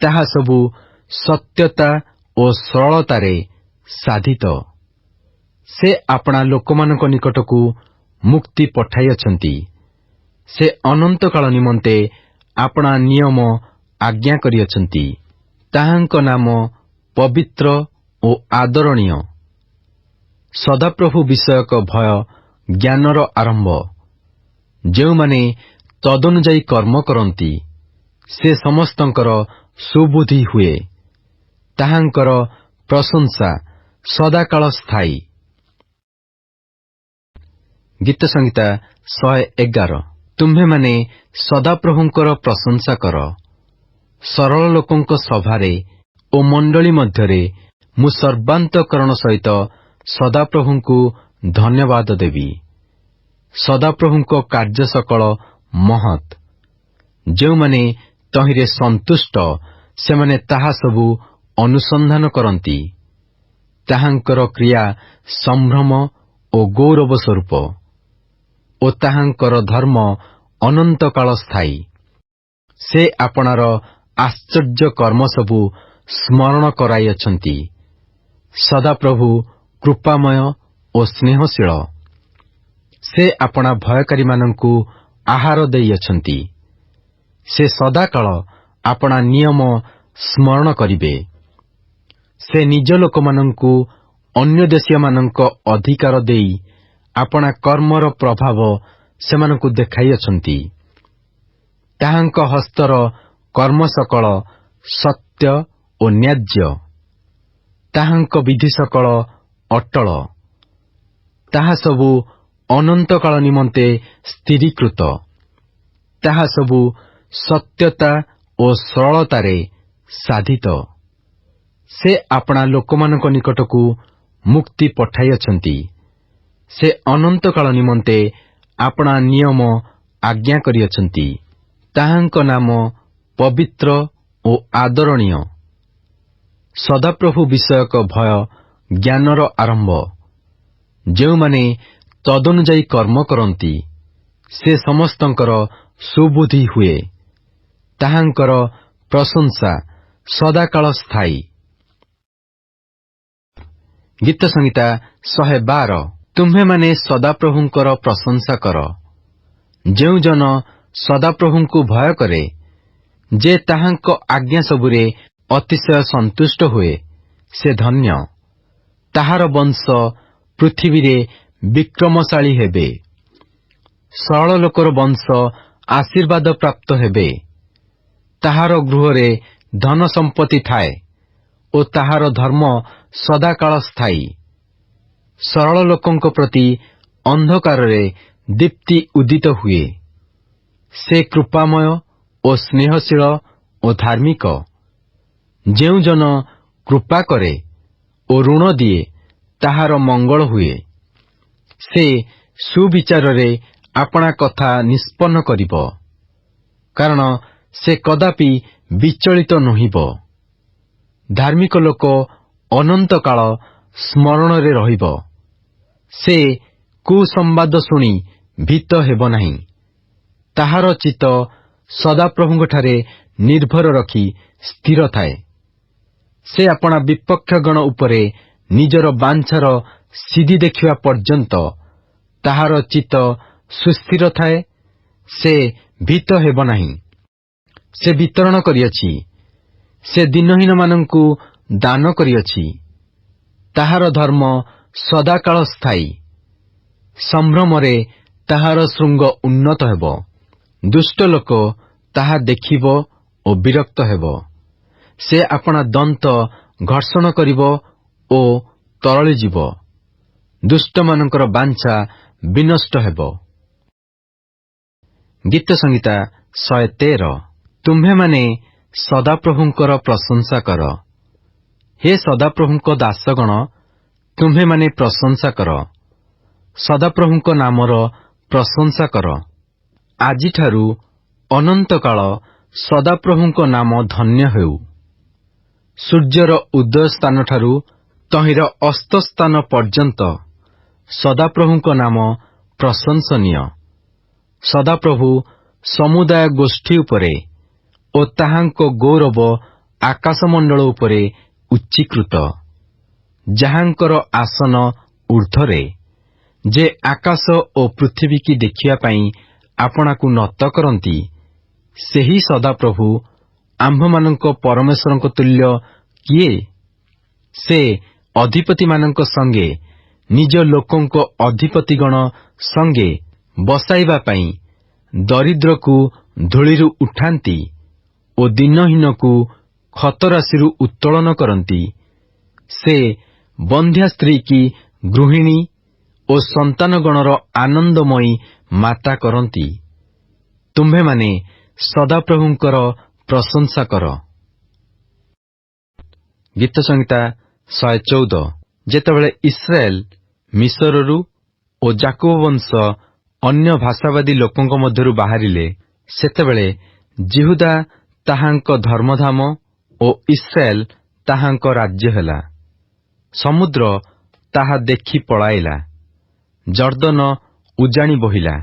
ତାହା ସବୁ ସତ୍ୟତା ଓ ସରଳତାରେ ସାଧିତ। ସେ ଆପଣା ଲୋକମାନଙ୍କ ନିକଟକୁ ମୁକ୍ତି ପଠାଇଅଛନ୍ତି। ସେ ଅନନ୍ତକାଳ ନିମନ୍ତେ ଆପଣା ନିୟମ ଆଜ୍ଞା କରିଅଛନ୍ତି। ତାହାଙ୍କ ନାମ ପବିତ୍ର ଓ ଆଦରଣୀୟ। ସଦାପ୍ରଭୁ ବିଷୟକ ଭୟ ଜ୍ଞାନର ଆରମ୍ଭ। ଯେଉଁମାନେ ତଦନୁଯାୟୀ କର୍ମ କରନ୍ତି ସେ ସମସ୍ତଙ୍କର ସୁବୁଦ୍ଧି ହୁଏ। ତାହାଙ୍କର ପ୍ରଶଂସା ସଦାକାଳ ସ୍ଥାୟୀ। ଗୀତ ସଂହିତା 111 ତୁମ୍ଭେମାନେ ସଦାପ୍ରଭୁଙ୍କର ପ୍ରଶଂସା କର। ସରଳ ଲୋକଙ୍କ ସଭାରେ ଓ ମଣ୍ଡଳୀ ମଧ୍ୟରେ ମୁଁ ସର୍ବାନ୍ତଃକରଣ ସହିତ ସଦାପ୍ରଭୁଙ୍କୁ ଧନ୍ୟବାଦ ଦେବି। ସଦାପ୍ରଭୁଙ୍କ କାର୍ଯ୍ୟ ସକଳ ମହତ୍। ଯେଉଁମାନେ ତହିଁରେ ସନ୍ତୁଷ୍ଟ ସେମାନେ ତାହା ସବୁ ଅନୁସନ୍ଧାନ କରନ୍ତି। ତାହାଙ୍କର କ୍ରିୟା ସମ୍ଭ୍ରମ ଓ ଗୌରବ ସ୍ୱରୂପ ଓ ତାହାଙ୍କର ଧର୍ମ ଅନନ୍ତକାଳ ସ୍ଥାୟୀ। ସେ ଆପଣାର ଆଶ୍ଚର୍ଯ୍ୟ କର୍ମ ସବୁ ସ୍ମରଣ କରାଇଅଛନ୍ତି। ସଦାପ୍ରଭୁ କୃପାମୟ ଓ ସ୍ନେହଶୀଳ। ସେ ଆପଣା ଭୟକାରୀମାନଙ୍କୁ ଆହାର ଦେଇଅଛନ୍ତି। ସେ ସଦାକାଳ ଆପଣା ନିୟମ ସ୍ମରଣ କରିବେ। ସେ ନିଜ ଲୋକମାନଙ୍କୁ ଅନ୍ୟ ଦେଶୀୟମାନଙ୍କ ଅଧିକାର ଦେଇ ଆପଣା କର୍ମର ପ୍ରଭାବ ସେମାନଙ୍କୁ ଦେଖାଇଅଛନ୍ତି। ତାହାଙ୍କ ହସ୍ତର କର୍ମ ସକଳ ସତ୍ୟ ଓ ନ୍ୟାଯ୍ୟ। ତାହାଙ୍କ ବିଧି ସକଳ ଅଟଳ। ତାହା ସବୁ ଅନନ୍ତକାଳ ନିମନ୍ତେ ସ୍ଥିରୀକୃତ। ତାହା ସବୁ ସତ୍ୟତା ଓ ସରଳତାରେ ସାଧିତ। ସେ ଆପଣା ଲୋକମାନଙ୍କ ନିକଟକୁ ମୁକ୍ତି ପଠାଇଅଛନ୍ତି। ସେ ଅନନ୍ତକାଳ ନିମନ୍ତେ ଆପଣା ନିୟମ ଆଜ୍ଞା କରିଅଛନ୍ତି। ତାହାଙ୍କ ନାମ ପବିତ୍ର ଓ ଆଦରଣୀୟ। ସଦାପ୍ରଭୁ ବିଷୟକ ଭୟ ଜ୍ଞାନର ଆରମ୍ଭ। ଯେଉଁମାନେ ତଦନୁଯାୟୀ କର୍ମ କରନ୍ତି, ସେ ସମସ୍ତଙ୍କର ସୁବୁଦ୍ଧି ହୁଏ। ତାହାଙ୍କର ପ୍ରଶଂସା ସଦାକାଳ ସ୍ଥାୟୀ। ଗୀତ ସଂହିତା 112। ତୁମ୍ଭେମାନେ ସଦାପ୍ରଭୁଙ୍କର ପ୍ରଶଂସା କର। ଯେଉଁ ଜନ ସଦାପ୍ରଭୁଙ୍କୁ ଭୟ କରେ, ଯେ ତାହାଙ୍କ ଆଜ୍ଞା ସବୁରେ ଅତିଶୟ ସନ୍ତୁଷ୍ଟ ହୁଏ, ସେ ଧନ୍ୟ। ତାହାର ବଂଶ ପୃଥିବୀରେ ବିକ୍ରମଶାଳୀ ହେବେ। ସରଳ ଲୋକର ବଂଶ ଆଶୀର୍ବାଦ ପ୍ରାପ୍ତ ହେବେ। ତାହାର ଗୃହରେ ଧନ ସମ୍ପତ୍ତି ଥାଏ ଓ ତାହାର ଧର୍ମ ସଦାକାଳ ସ୍ଥାୟୀ। ସରଳ ଲୋକଙ୍କ ପ୍ରତି ଅନ୍ଧକାରରେ ଦୀପ୍ତି ଉଦିତ ହୁଏ। ସେ କୃପାମୟ ଓ ସ୍ନେହଶୀଳ ଓ ଧାର୍ମିକ। ଯେଉଁ ଜନ କୃପା କରେ ଓ ଋଣ ଦିଏ, ତାହାର ମଙ୍ଗଳ ହୁଏ। ସେ ସୁବିଚାରରେ ଆପଣା କଥା ନିଷ୍ପନ୍ନ କରିବ, କାରଣ ସେ କଦାପି ବିଚଳିତ ନୋହିବ। ଧାର୍ମିକ ଲୋକ ଅନନ୍ତକାଳ ସ୍ମରଣରେ ରହିବ। ସେ କୁସମ୍ବାଦ ଶୁଣି ଭୀତ ହେବ ନାହିଁ। ତାହାର ଚିତ୍ତ ସଦାପ୍ରଭୁଙ୍କଠାରେ ନିର୍ଭର ରଖି ସ୍ଥିର ଥାଏ। ସେ ଆପଣା ବିପକ୍ଷଗଣ ଉପରେ ନିଜର ବାଞ୍ଛାର ସିଦ୍ଧି ଦେଖିବା ପର୍ଯ୍ୟନ୍ତ ତାହାର ଚିତ୍ତ ସୁସ୍ଥିର ଥାଏ। ସେ ଭୀତ ହେବ ନାହିଁ। ସେ ବିତରଣ କରିଅଛି। ସେ ଦିନହୀନମାନଙ୍କୁ ଦାନ କରିଅଛି। ତାହାର ଧର୍ମ ସଦାକାଳ ସ୍ଥାୟୀ। ସମ୍ଭ୍ରମରେ ତାହାର ଶୃଙ୍ଗ ଉନ୍ନତ ହେବ। ଦୁଷ୍ଟ ଲୋକ ତାହା ଦେଖିବ ଓ ବିରକ୍ତ ହେବ। ସେ ଆପଣା ଦନ୍ତ ଘର୍ଷଣ କରିବ ଓ ତରଳିଯିବ। ଦୁଷ୍ଟମାନଙ୍କର ବାଞ୍ଛା ବିନଷ୍ଟ ହେବ। ଗୀତ ସଂହିତା 113। ତୁମ୍ଭେମାନେ ସଦାପ୍ରଭୁଙ୍କର ପ୍ରଶଂସା କର। ହେ ସଦାପ୍ରଭୁଙ୍କ ଦାସଗଣ, ତୁମ୍ଭେମାନେ ପ୍ରଶଂସା କର। ସଦାପ୍ରଭୁଙ୍କ ନାମର ପ୍ରଶଂସା କର। ଆଜିଠାରୁ ଅନନ୍ତକାଳ ସଦାପ୍ରଭୁଙ୍କ ନାମ ଧନ୍ୟ ହେଉ। ସୂର୍ଯ୍ୟର ଉଦୟ ସ୍ଥାନଠାରୁ ତହିଁର ଅସ୍ତସ୍ଥାନ ପର୍ଯ୍ୟନ୍ତ ସଦାପ୍ରଭୁଙ୍କ ନାମ ପ୍ରଶଂସନୀୟ। ସଦାପ୍ରଭୁ ସମୁଦାୟ ଗୋଷ୍ଠୀ ଉପରେ ଓ ତାହାଙ୍କ ଗୌରବ ଆକାଶମଣ୍ଡଳ ଉପରେ ଉଚ୍ଚୀକୃତ। ଯାହାଙ୍କର ଆସନ ଊର୍ଦ୍ଧ୍ୱରେ, ଯେ ଆକାଶ ଓ ପୃଥିବୀକି ଦେଖିବା ପାଇଁ ଆପଣାକୁ ନତ କରନ୍ତି, ସେହି ସଦାପ୍ରଭୁ ଆମ୍ଭମାନଙ୍କ ପରମେଶ୍ୱରଙ୍କ ତୁଲ୍ୟ କିଏ? ସେ ଅଧିପତିମାନଙ୍କ ସଙ୍ଗେ ନିଜ ଲୋକଙ୍କ ଅଧିପତିଗଣ ସଙ୍ଗେ ବସାଇବା ପାଇଁ ଦରିଦ୍ରକୁ ଧୂଳିରୁ ଉଠାନ୍ତି ଓ ଦିନହୀନକୁ ଖତରାଶିରୁ ଉତ୍ତୋଳନ କରନ୍ତି। ସେ ବନ୍ଧ୍ୟା ସ୍ତ୍ରୀ କି ଗୃହିଣୀ ଓ ସନ୍ତାନଗଣର ଆନନ୍ଦମୟୀ ମାତା କରନ୍ତି। ତୁମ୍ଭେମାନେ ସଦାପ୍ରଭୁଙ୍କର ପ୍ରଶଂସା କର। ଗୀତ ସଂହିତା 114। ଯେତେବେଳେ ଇସ୍ରାଏଲ ମିଶରରୁ ଓ ଯାକୋବ ବଂଶ ଅନ୍ୟ ଭାଷାବାଦୀ ଲୋକଙ୍କ ମଧ୍ୟରୁ ବାହାରିଲେ, ସେତେବେଳେ ଜିହୁଦା ତାହାଙ୍କ ଧର୍ମଧାମ ଓ ଇସ୍ରାଏଲ ତାହାଙ୍କ ରାଜ୍ୟ ହେଲା। ସମୁଦ୍ର ତାହା ଦେଖି ପଳାଇଲା। ଜର୍ଦ୍ଦନ ଉଜାଣି ବୋହିଲା।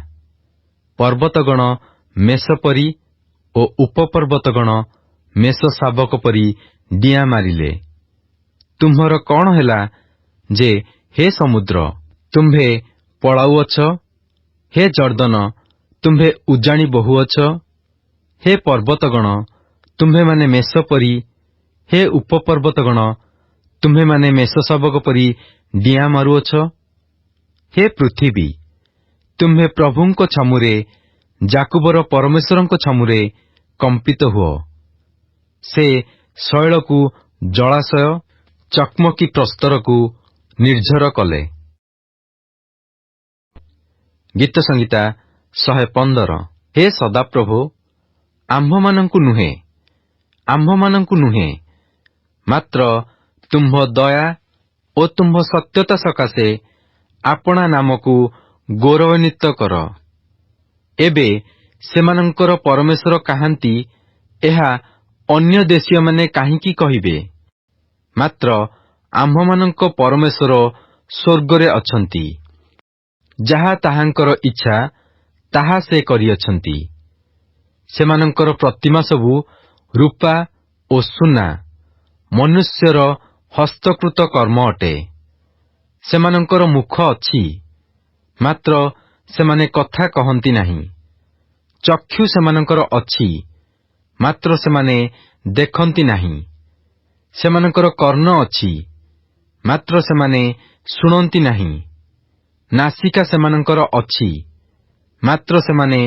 ପର୍ବତଗଣ ମେଷ ପରି ଓ ଉପପର୍ବତଗଣ ମେଷ ଶାବକ ପରି ଡିଆଁ ମାରିଲେ। ତୁମ୍ଭର କଣ ହେଲା ଯେ ହେ ସମୁଦ୍ର ତୁମ୍ଭେ ପଳାଉଅଛ? ହେ ଜର୍ଦ୍ଦନ ତୁମ୍ଭେ ଉଜାଣି ବହୁଅଛ? ହେ ପର୍ବତଗଣ ତୁମ୍ଭେମାନେ ମେଷ ପରି, ହେ ଉପପର୍ବତଗଣ ତୁମ୍ଭେମାନେ ମେଷ ଶାବକ ପରି ଡିଆଁ ମାରୁଅଛ? ହେ ପୃଥିବୀ ତୁମ୍ଭେ ପ୍ରଭୁଙ୍କ ଛାମୁରେ, ଜାକୁବର ପରମେଶ୍ୱରଙ୍କ ଛାମୁରେ କମ୍ପିତ ହୁଅ। ସେ ଶୈଳକୁ ଜଳାଶୟ, ଚକମକି ପ୍ରସ୍ତରକୁ ନିର୍ଝର କଲେ। ଗୀତ ସଂହିତା 115। ହେ ସଦାପ୍ରଭୁ ଆମ୍ଭମାନଙ୍କୁ ନୁହେଁ, ମାତ୍ର ତୁମ୍ଭ ଦୟା ଓ ତୁମ୍ଭ ସତ୍ୟତା ସକାଶେ ଆପଣା ନାମକୁ ଗୌରବାନ୍ୱିତ କର। ଏବେ ସେମାନଙ୍କର ପରମେଶ୍ୱର କାହାନ୍ତି ଏହା ଅନ୍ୟ ଦେଶୀୟମାନେ କାହିଁକି କହିବେ? ମାତ୍ର ଆମ୍ଭମାନଙ୍କ ପରମେଶ୍ୱର ସ୍ୱର୍ଗରେ ଅଛନ୍ତି। ଯାହା ତାହାଙ୍କର ଇଚ୍ଛା ତାହା ସେ କରିଅଛନ୍ତି। ସେମାନଙ୍କର ପ୍ରତିମା ସବୁ ରୂପା ଓ ସୁନା, ମନୁଷ୍ୟର ହସ୍ତକୃତ କର୍ମ ଅଟେ। ସେମାନଙ୍କର ମୁଖ ଅଛି, ମାତ୍ର ସେମାନେ କଥା କହନ୍ତି ନାହିଁ। ଚକ୍ଷୁ ସେମାନଙ୍କର ଅଛି, ମାତ୍ର ସେମାନେ ଦେଖନ୍ତି ନାହିଁ। ସେମାନଙ୍କର କର୍ଣ୍ଣ ଅଛି, ମାତ୍ର ସେମାନେ ଶୁଣନ୍ତି ନାହିଁ। ନାସିକା ସେମାନଙ୍କର ଅଛି, ମାତ୍ର ସେମାନେ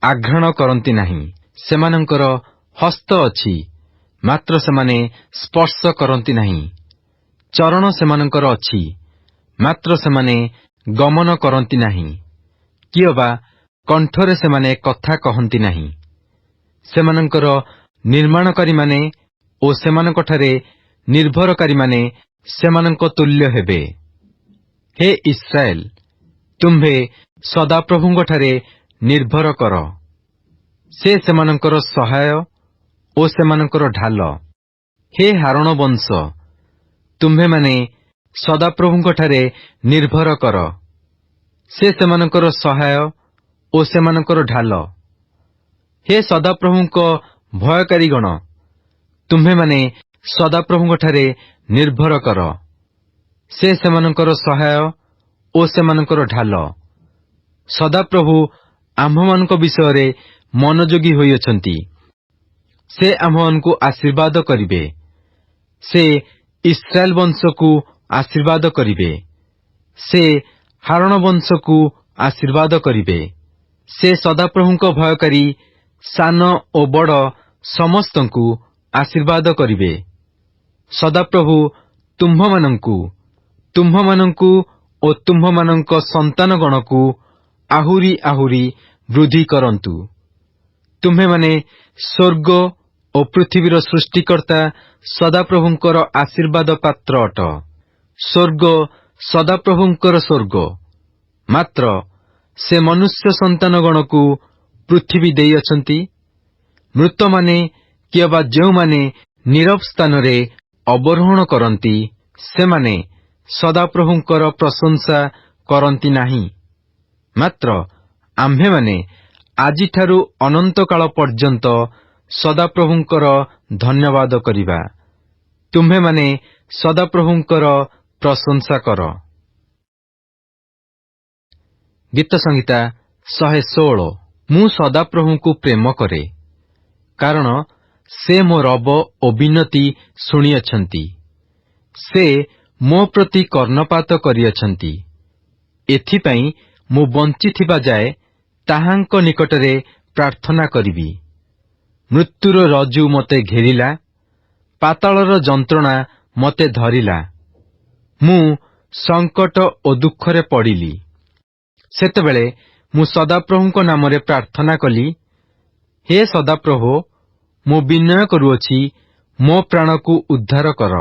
ଆଘ୍ରାଣ କରନ୍ତି ନାହିଁ। ସେମାନଙ୍କର ହସ୍ତ ଅଛି, ମାତ୍ର ସେମାନେ ସ୍ପର୍ଶ କରନ୍ତି ନାହିଁ। ଚରଣ ସେମାନଙ୍କର ଅଛି, ମାତ୍ର ସେମାନେ ଗମନ କରନ୍ତି ନାହିଁ। କିଅବା କଣ୍ଠରେ ସେମାନେ କଥା କହନ୍ତି ନାହିଁ। ସେମାନଙ୍କର ନିର୍ମାଣକାରୀମାନେ ଓ ସେମାନଙ୍କଠାରେ ନିର୍ଭରକାରୀମାନେ ସେମାନଙ୍କ ତୁଲ୍ୟ ହେବେ। ହେ ଇସ୍ରାଏଲ ତୁମ୍ଭେ ସଦାପ୍ରଭୁଙ୍କଠାରେ ନିର୍ଭର କର। ସେ ସେମାନଙ୍କର ସହାୟ ଓ ସେମାନଙ୍କର ଢାଲ। ହେ ହାରଣ ବଂଶ ତୁମ୍ଭେମାନେ ସଦାପ୍ରଭୁଙ୍କଠାରେ ନିର୍ଭର କର। ସେ ସେମାନଙ୍କର ସହାୟ ଓ ସେମାନଙ୍କର ଢାଲ। ହେ ସଦାପ୍ରଭୁଙ୍କ ଭୟକାରୀଗଣ ତୁମ୍ଭେମାନେ ସଦାପ୍ରଭୁଙ୍କଠାରେ ନିର୍ଭର କର। ସେ ସେମାନଙ୍କର ସହାୟ ଓ ସେମାନଙ୍କର ଢାଲ। ସଦାପ୍ରଭୁ ଆମ୍ଭମାନଙ୍କ ବିଷୟରେ ମନୋଯୋଗୀ ହୋଇଅଛନ୍ତି। ସେ ଆମ୍ଭମାନଙ୍କୁ ଆଶୀର୍ବାଦ କରିବେ। ସେ ଇସ୍ରାଏଲ ବଂଶକୁ ଆଶୀର୍ବାଦ କରିବେ। ସେ ହାରଣ ବଂଶକୁ ଆଶୀର୍ବାଦ କରିବେ। ସେ ସଦାପ୍ରଭୁଙ୍କ ଭୟକାରୀ ସାନ ଓ ବଡ଼ ସମସ୍ତଙ୍କୁ ଆଶୀର୍ବାଦ କରିବେ। ସଦାପ୍ରଭୁ ତୁମ୍ଭମାନଙ୍କୁ ଓ ତୁମ୍ଭମାନଙ୍କ ସନ୍ତାନଗଣକୁ ଆହୁରି ଆହୁରି ବୃଦ୍ଧି କରନ୍ତୁ। ତୁମ୍ଭେମାନେ ସ୍ୱର୍ଗ ଓ ପୃଥିବୀର ସୃଷ୍ଟିକର୍ତ୍ତା ସଦାପ୍ରଭୁଙ୍କର ଆଶୀର୍ବାଦ ପାତ୍ର ଅଟ। ସ୍ୱର୍ଗ ସଦାପ୍ରଭୁଙ୍କର ସ୍ୱର୍ଗ, ମାତ୍ର ସେ ମନୁଷ୍ୟ ସନ୍ତାନଗଣକୁ ପୃଥିବୀ ଦେଇଅଛନ୍ତି। ମୃତମାନେ କିମ୍ବା ଯେଉଁମାନେ ନୀରବ ସ୍ଥାନରେ ଅବରୋହଣ କରନ୍ତି, ସେମାନେ ସଦାପ୍ରଭୁଙ୍କର ପ୍ରଶଂସା କରନ୍ତି ନାହିଁ। ମାତ୍ର ଆମ୍ଭେମାନେ ଆଜିଠାରୁ ଅନନ୍ତକାଳ ପର୍ଯ୍ୟନ୍ତ ସଦାପ୍ରଭୁଙ୍କର ଧନ୍ୟବାଦ କରିବା। ତୁମ୍ଭେମାନେ ସଦାପ୍ରଭୁଙ୍କର ପ୍ରଶଂସା କର। ଗୀତ ସଂହିତା 116। ମୁଁ ସଦାପ୍ରଭୁଙ୍କୁ ପ୍ରେମ କରେ, କାରଣ ସେ ମୋ ରବ ଓ ବିନତି ଶୁଣିଅଛନ୍ତି। ସେ ମୋ ପ୍ରତି କର୍ଣ୍ଣପାତ କରିଅଛନ୍ତି। ଏଥିପାଇଁ ମୁଁ ବଞ୍ଚିଥିବା ଯାଏ ତାହାଙ୍କ ନିକଟରେ ପ୍ରାର୍ଥନା କରିବି। ମୃତ୍ୟୁର ରଜ୍ଜୁ ମୋତେ ଘେରିଲା, ପାତାଳର ଯନ୍ତ୍ରଣା ମୋତେ ଧରିଲା। ମୁଁ ସଙ୍କଟ ଓ ଦୁଃଖରେ ପଡ଼ିଲି। ସେତେବେଳେ ମୁଁ ସଦାପ୍ରଭୁଙ୍କ ନାମରେ ପ୍ରାର୍ଥନା କଲି, ହେ ସଦାପ୍ରଭୁ, ମୁଁ ବିନୟ କରୁଅଛି, ମୋ ପ୍ରାଣକୁ ଉଦ୍ଧାର କର।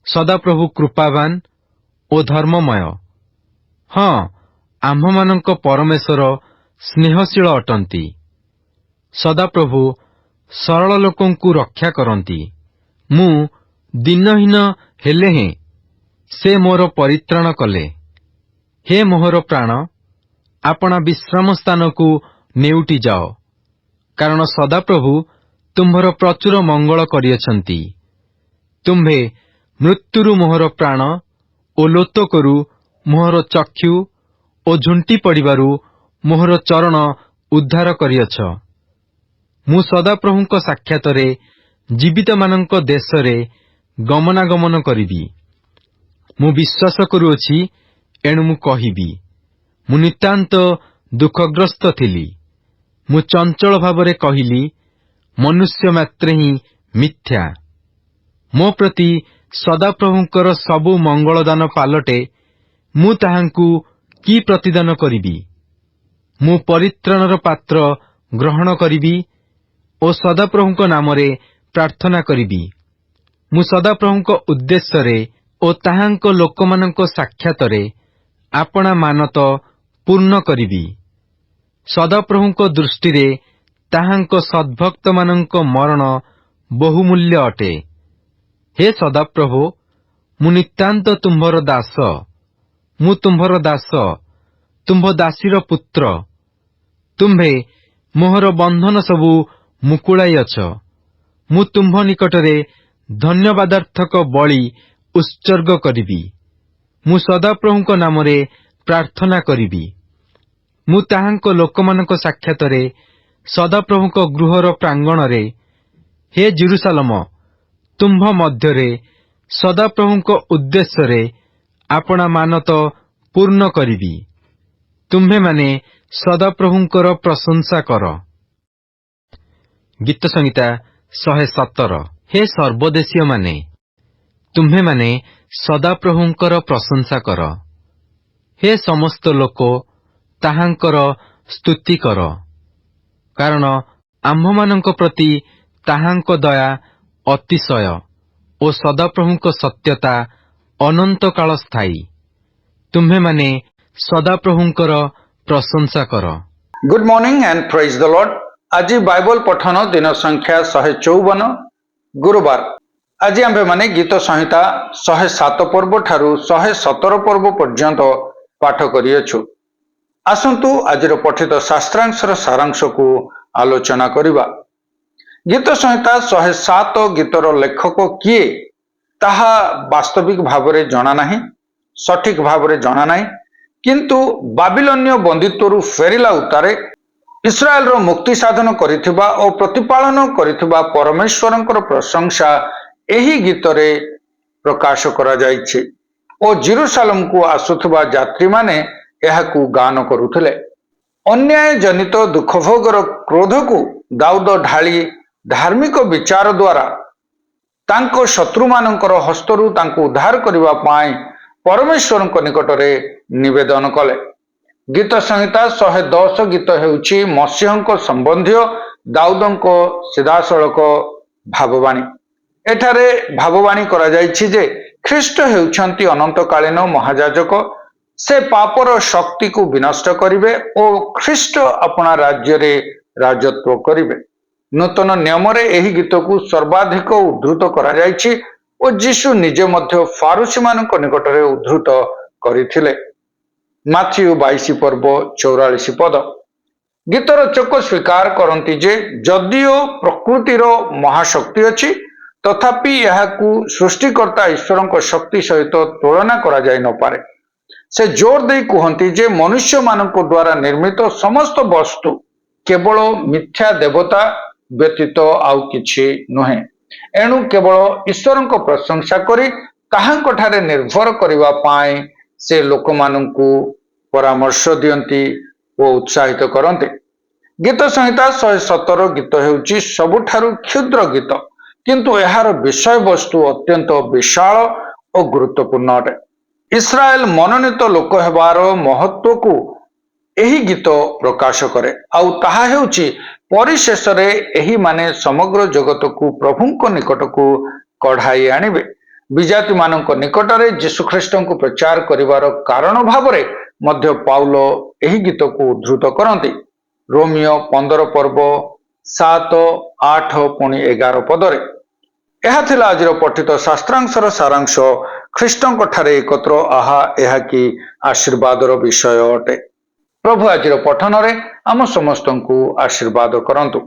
ସଦାପ୍ରଭୁ କୃପାବାନ ଓ ଧର୍ମମୟ। ହଁ, ଆମ୍ଭମାନଙ୍କ ପରମେଶ୍ୱର ସ୍ନେହଶୀଳ ଅଟନ୍ତି। ସଦାପ୍ରଭୁ ସରଳ ଲୋକଙ୍କୁ ରକ୍ଷା କରନ୍ତି। ମୁଁ ଦିନହୀନ ହେଲେ ହେଁ ସେ ମୋର ପରିତ୍ରାଣ କଲେ। ହେ ମୋହର ପ୍ରାଣ, ଆପଣା ବିଶ୍ରାମ ସ୍ଥାନକୁ ନେଉଟି ଯାଅ, କାରଣ ସଦାପ୍ରଭୁ ତୁମ୍ଭର ପ୍ରଚୁର ମଙ୍ଗଳ କରିଅଛନ୍ତି। ତୁମ୍ଭେ ମୃତ୍ୟୁରୁ ମୋହର ପ୍ରାଣ ଓ ଲୋତକରୁ ମୋହର ଚକ୍ଷୁ ଓ ଝୁଣ୍ଟି ପଡ଼ିବାରୁ ମୋହର ଚରଣ ଉଦ୍ଧାର କରିଅଛ। ମୁଁ ସଦାପ୍ରଭୁଙ୍କ ସାକ୍ଷାତରେ ଜୀବିତମାନଙ୍କ ଦେଶରେ ଗମନାଗମନ କରିବି। ମୁଁ ବିଶ୍ୱାସ କରୁଅଛି, ଏଣୁ ମୁଁ କହିବି। ମୁଁ ନିତାନ୍ତ ଦୁଃଖଗ୍ରସ୍ତ ଥିଲି। ମୁଁ ଚଞ୍ଚଳ ଭାବରେ କହିଲି, ମନୁଷ୍ୟ ମାତ୍ରେ ହିଁ ମିଥ୍ୟା। ମୋ ପ୍ରତି ସଦାପ୍ରଭୁଙ୍କର ସବୁ ମଙ୍ଗଳଦାନ ପାଲଟେ ମୁଁ ତାହାଙ୍କୁ କି ପ୍ରତିଦାନ କରିବି? ମୁଁ ପରିତ୍ରାଣର ପାତ୍ର ଗ୍ରହଣ କରିବି ଓ ସଦାପ୍ରଭୁଙ୍କ ନାମରେ ପ୍ରାର୍ଥନା କରିବି। ମୁଁ ସଦାପ୍ରଭୁଙ୍କ ଉଦ୍ଦେଶ୍ୟରେ ଓ ତାହାଙ୍କ ଲୋକମାନଙ୍କ ସାକ୍ଷାତରେ ଆପଣା ମାନତ ପୂର୍ଣ୍ଣ କରିବି। ସଦାପ୍ରଭୁଙ୍କ ଦୃଷ୍ଟିରେ ତାହାଙ୍କ ସଦ୍ଭକ୍ତମାନଙ୍କ ମରଣ ବହୁମୂଲ୍ୟ ଅଟେ। ହେ ସଦାପ୍ରଭୁ, ମୁଁ ନିତାନ୍ତ ତୁମ୍ଭର ଦାସ। ମୁଁ ତୁମ୍ଭର ଦାସ, ତୁମ୍ଭ ଦାସୀର ପୁତ୍ର। ତୁମ୍ଭେ ମୋହର ବନ୍ଧନ ସବୁ ମୁକୁଳାଇଅଛ। ମୁଁ ତୁମ୍ଭ ନିକଟରେ ଧନ୍ୟବାଦାର୍ଥକ ବଳି ଉତ୍ସର୍ଗ କରିବି। ମୁଁ ସଦାପ୍ରଭୁଙ୍କ ନାମରେ ପ୍ରାର୍ଥନା କରିବି। ମୁଁ ତାହାଙ୍କ ଲୋକମାନଙ୍କ ସାକ୍ଷାତରେ ସଦାପ୍ରଭୁଙ୍କ ଗୃହର ପ୍ରାଙ୍ଗଣରେ, ହେ ଜେରୁସାଲମ, ତୁମ୍ଭ ମଧ୍ୟରେ ସଦାପ୍ରଭୁଙ୍କ ଉଦ୍ଦେଶ୍ୟରେ ଆପଣା ମାନତ ପୂର୍ଣ୍ଣ କରିବି। ତୁମ୍ଭେମାନେ ସଦାପ୍ରଭୁଙ୍କର ପ୍ରଶଂସା କର। ଗୀତ ସଂହିତା 117। ହେ ସର୍ବଦେଶୀୟମାନେ, ତୁମ୍ଭେମାନେ ସଦାପ୍ରଭୁଙ୍କର ପ୍ରଶଂସା କର। ହେ ସମସ୍ତ ଲୋକ, ତାହାଙ୍କର ସ୍ତୁତି କର। କାରଣ ଆମ୍ଭମାନଙ୍କ ପ୍ରତି ତାହାଙ୍କ ଦୟା ଅତିଶୟ ଓ ସଦାପ୍ରଭୁଙ୍କ ସତ୍ୟତା ଅନନ୍ତକାଳ ସ୍ଥାୟୀ। ତୁମ୍ଭେମାନେ ସଦାପ୍ରଭୁଙ୍କର ପ୍ରଶଂସା କର। ଗୁଡ୍ ମର୍ଣ୍ଣିଂ ଆଣ୍ଡ ପ୍ରେଜ୍ ଦ ଲର୍ଡ। ଆଜି ବାଇବଲ ପଠନ ଦିନ ସଂଖ୍ୟା 154, ଗୁରୁବାର। ଆଜି ଆମ୍ଭେମାନେ ଗୀତ ସଂହିତା 107 ପର୍ବ ଠାରୁ 117 ପର୍ବ ପର୍ଯ୍ୟନ୍ତ ପାଠ କରିଅଛୁ। ଆସନ୍ତୁ ଆଜିର ପଠିତ ଶାସ୍ତ୍ରାଂଶର ସାରାଂଶକୁ ଆଲୋଚନା କରିବା। ଗୀତ ସଂହିତା 107 ଗୀତର ଲେଖକ କିଏ ତାହା ବାସ୍ତବିକ ଭାବରେ ଜଣା ନାହିଁ, ସଠିକ ଭାବରେ ଜଣା ନାହିଁ। କିନ୍ତୁ ବାବିଲନ୍ୟ ବନ୍ଦିତ୍ୱରୁ ଫେରିଲା ଉତ୍ତାରେ ଇସ୍ରାଏଲର ମୁକ୍ତି ସାଧନ କରିଥିବା ଓ ପ୍ରତିପାଳନ କରିଥିବା ପରମେଶ୍ୱରଙ୍କର ପ୍ରଶଂସା ଏହି ଗୀତରେ ପ୍ରକାଶ କରାଯାଇଛି ଓ ଜେରୁସାଲେମକୁ ଆସୁଥିବା ଯାତ୍ରୀମାନେ ଏହାକୁ ଗାନ କରୁଥିଲେ। ଅନ୍ୟାୟ ଜନିତ ଦୁଃଖଭୋଗର କ୍ରୋଧକୁ ଦାଉଦ ଢାଳି ଧାର୍ମିକ ବିଚାର ଦ୍ୱାରା ତାଙ୍କ ଶତ୍ରୁମାନଙ୍କର ହସ୍ତରୁ ତାଙ୍କୁ ଉଦ୍ଧାର କରିବା ପାଇଁ ପରମେଶ୍ୱରଙ୍କ ନିକଟରେ ନିବେଦନ କଲେ। ଗୀତ ସଂହିତା 110 ଗୀତ ହେଉଛି ମସିହଙ୍କ ସମ୍ବନ୍ଧୀୟ ଦାଉଦଙ୍କ ସିଧାସଳଖ ଭାବବାଣୀ। ଏଠାରେ ଭାବବାଣୀ କରାଯାଇଛି ଯେ ଖ୍ରୀଷ୍ଟ ହେଉଛନ୍ତି ଅନନ୍ତକାଳୀନ ମହାଯାଜକ। ସେ ପାପର ଶକ୍ତିକୁ ବିନଷ୍ଟ କରିବେ ଓ ଖ୍ରୀଷ୍ଟ ଆପଣା ରାଜ୍ୟରେ ରାଜତ୍ୱ କରିବେ। ନୂତନ ନିୟମରେ ଏହି ଗୀତକୁ ସର୍ବାଧିକ ଉଦ୍ଧୃତ କରାଯାଇଛି ଓ ଯୀଶୁ ନିଜେ ମଧ୍ୟ ଫାରୁସୀମାନଙ୍କ ନିକଟରେ ଉଦ୍ଧୃତ କରିଥିଲେ। ମାଥିଉ 22 ପର୍ବ 44 ପଦ। ଗୀତରଚକ ସ୍ୱୀକାର କରନ୍ତି ଯେ ଯଦିଓ ପ୍ରକୃତିର ମହାଶକ୍ତି ଅଛି, ତଥାପି ଏହାକୁ ସୃଷ୍ଟିକର୍ତ୍ତା ଈଶ୍ୱରଙ୍କ ଶକ୍ତି ସହିତ ତୁଳନା କରାଯାଇ ନପାରେ। ସେ ଜୋର ଦେଇ କୁହନ୍ତି ଯେ ମନୁଷ୍ୟମାନଙ୍କ ଦ୍ୱାରା ନିର୍ମିତ ସମସ୍ତ ବସ୍ତୁ କେବଳ ମିଥ୍ୟା ଦେବତା ବ୍ୟତୀତ ଆଉ କିଛି ନୁହେଁ। ଏଣୁ କେବଳ ଈଶ୍ୱରଙ୍କ ପ୍ରଶଂସା କରି ତାହାଙ୍କଠାରେ ନିର୍ଭର କରିବା ପାଇଁ ସେ ଲୋକମାନଙ୍କୁ ପରାମର୍ଶ ଦିଅନ୍ତି ଓ ଉତ୍ସାହିତ କରନ୍ତି। ଗୀତ ସଂହିତା 117 ଗୀତ ହେଉଛି ସବୁଠାରୁ କ୍ଷୁଦ୍ର ଗୀତ, କିନ୍ତୁ ଏହାର ବିଷୟବସ୍ତୁ ଅତ୍ୟନ୍ତ ବିଶାଳ ଓ ଗୁରୁତ୍ୱପୂର୍ଣ୍ଣ ଅଟେ। ଇସ୍ରାଏଲ ମନୋନୀତ ଲୋକ ହେବାର ମହତ୍ୱକୁ ଏହି ଗୀତ ପ୍ରକାଶ କରେ, ଆଉ ତାହା ହେଉଛି ପରିଶେଷରେ ଏହିମାନେ ସମଗ୍ର ଜଗତକୁ ପ୍ରଭୁଙ୍କ ନିକଟକୁ କଢାଇ ଆଣିବେ। ବିଜାତିମାନଙ୍କ ନିକଟରେ ଯୀଶୁଖ୍ରୀଷ୍ଟଙ୍କୁ ପ୍ରଚାର କରିବାର କାରଣ ଭାବରେ ମଧ୍ୟ ପାଉଲ ଏହି ଗୀତକୁ ଉଦ୍ଧୃତ କରନ୍ତି। ରୋମିଓ 15 ପର୍ବ 7, 8 ପୁଣି 11 ପଦରେ। ଏହା ଥିଲା ଆଜିର ପଠିତ ଶାସ୍ତ୍ରାଂଶର ସାରାଂଶ। ଖ୍ରୀଷ୍ଟଙ୍କ ଠାରେ ଏକତ୍ର ଏହା କି ଆଶୀର୍ବାଦର ବିଷୟ ଅଟେ। ପ୍ରଭୁ ଆଜିର ପଠନରେ ଆମ ସମସ୍ତଙ୍କୁ ଆଶୀର୍ବାଦ କରନ୍ତୁ।